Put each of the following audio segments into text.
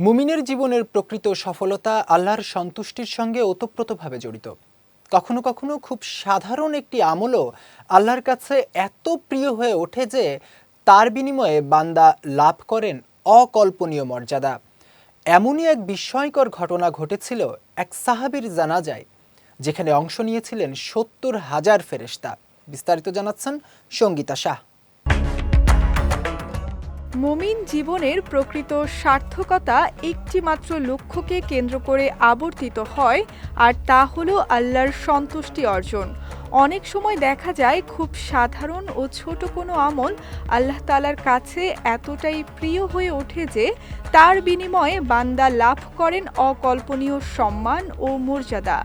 মুমিনের জীবনের প্রকৃত সফলতা আল্লাহর সন্তুষ্টির সঙ্গে ওতপ্রোতভাবে জড়িত। কখনো কখনো খুব সাধারণ একটি আমলও আল্লাহর কাছে এত প্রিয় হয়ে ওঠে যে তার বিনিময়ে বান্দা লাভ করেন অকল্পনীয় মর্যাদা। এমনই এক বিস্ময়কর ঘটনা ঘটেছিল এক সাহাবীর জানাজায়, যেখানে অংশ নিয়েছিলেন ৭০,০০০ ফেরেশতা। বিস্তারিত জানাচ্ছেন সঙ্গীতা শাহ। মুমিন জীবনের প্রকৃত সার্থকতা একটি মাত্র লক্ষ্যকে কেন্দ্র করে আবর্তিত হয়, আর তা হলো আল্লাহর সন্তুষ্টি অর্জন। অনেক সময় দেখা যায় খুব সাধারণ ও ছোট কোনো আমল আল্লাহ তাআলার কাছে এতটাই প্রিয় হয়ে ওঠে যে তার বিনিময়ে বান্দা লাভ করেন অকল্পনীয় সম্মান ও মর্যাদা।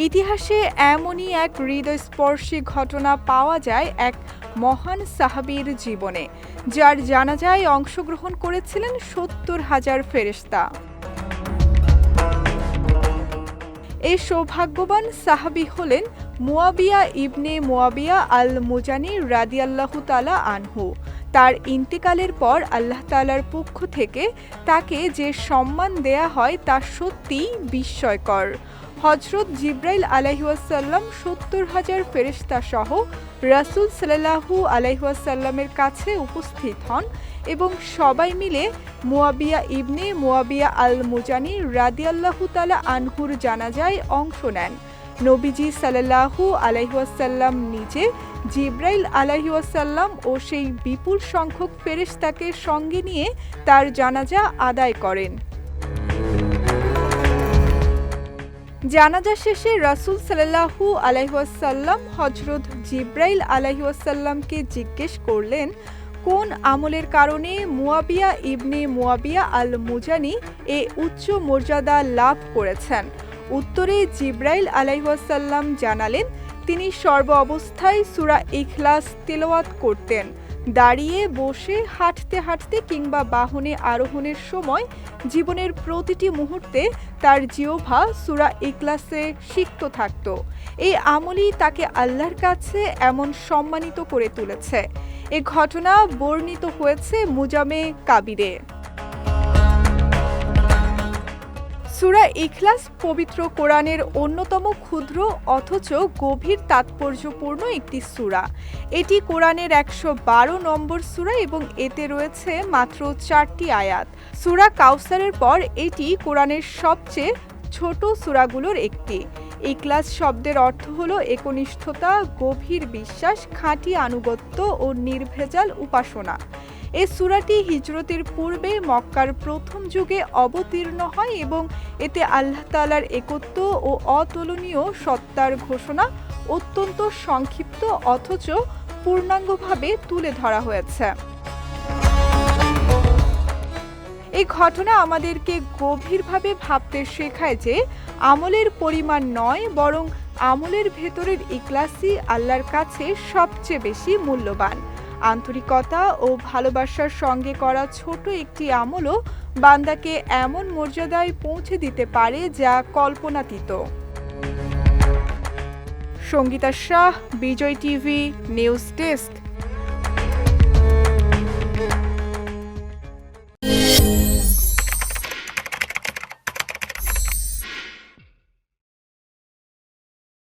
ইতিহাসে এমনই এক হৃদয়স্পর্শী ঘটনা পাওয়া যায় এক মহান সাহাবীর জীবনে, যার জানাজায় অংশগ্রহণ করেছিলেন ৭০,০০০ ফেরেশতা। এই সৌভাগ্যবান সাহাবী হলেন মুয়াবিয়া ইবনে মুয়াবিয়া আল মুজানি রাদিয়াল্লাহু তাআলা আনহু। তার ইন্তেকালের পর আল্লাহ তাআলার পক্ষ থেকে তাকে যে সম্মান দেয়া হয় তা সত্যিই বিস্ময়কর। হযরত জিবরাইল আলাইহিস সালাম ৭০,০০০ ফেরেশতা সহ রাসূল সাল্লাল্লাহু আলাইহি ওয়াসাল্লামের কাছে উপস্থিত হন এবং সবাই মিলে মুয়াবিয়া ইবনে মুয়াবিয়া আল মুজানি রাদিয়াল্লাহু তাআলা আনহুর জানাজায় অংশ নেন। নবীজি সাল্লাল্লাহু আলাইহি ওয়াসাল্লাম নিজে জিবরাইল আলাইহিস সালাম ও সেই বিপুল সংখ্যক ফেরেশতাকে সঙ্গে নিয়ে তার জানাজা আদায় করেন। জানাজা শেষে রাসূল সাল্লাল্লাহু আলাইহি ওয়াসাল্লাম হযরত জিবরাইল আলাইহিস সালামকে জিজ্ঞেস করলেন, কোন আমলের কারণে মুয়াবিয়া ইবনে মুয়াবিয়া আল মুজানি এ উচ্চ মর্যাদা লাভ করেছেন? উত্তরে জিবরাইল আলাইহিস সালাম জানালেন, তিনি সর্ব অবস্থায় সূরা ইখলাস তিলাওয়াত করতেন। দাঁড়িয়ে, বসে, হাঁটতে হাঁটতে কিংবা বাহনে আরোহণের সময় জীবনের প্রতিটি মুহূর্তে তার জিহ্বা সূরা ইখলাসে সিক্ত থাকত। এই আমলই তাকে আল্লাহর কাছে এমন সম্মানিত করে তুলেছে। এ ঘটনা বর্ণিত হয়েছে মুজামে কাবিরে। সূরা ইখলাস পবিত্র কোরআনের অন্যতম ক্ষুদ্র অথচ গভীর তাৎপর্যপূর্ণ একটি সূরা। এটি কোরআনের ১১২ নম্বর সূরা এবং এতে রয়েছে মাত্র ৪টি আয়াত। সূরা কাউসারের পর এটি কোরআনের সবচেয়ে ছোট সূরাগুলোর একটি। ইখলাস শব্দের অর্থ হলো একনিষ্ঠতা, গভীর বিশ্বাস, খাঁটি আনুগত্য ও নির্ভেজাল উপাসনা। এই সূরাটি হিজরতের পূর্বে মক্কার প্রথম যুগে অবতীর্ণ হয় এবং এতে আল্লাহ তাআলার একত্ব ও অতুলনীয় সত্তার ঘোষণা অত্যন্ত সংক্ষিপ্ত অথচ পূর্ণাঙ্গভাবে তুলে ধরা হয়েছে। এই ঘটনা আমাদেরকে গভীরভাবে ভাবতে শেখায় যে আমলের পরিমাণ নয়, বরং আমলের ভেতরের ইখলাসই আল্লাহর কাছে সবচেয়ে বেশি মূল্যবান। আন্তরিকতা ও ভালোবাসার সঙ্গে করা ছোট একটি আমলও বান্দাকে এমন মর্যাদায় পৌঁছে দিতে পারে যা কল্পনাতীত। সঙ্গীতা শাহ, বিজয় টিভি, নিউজ ডেস্ক।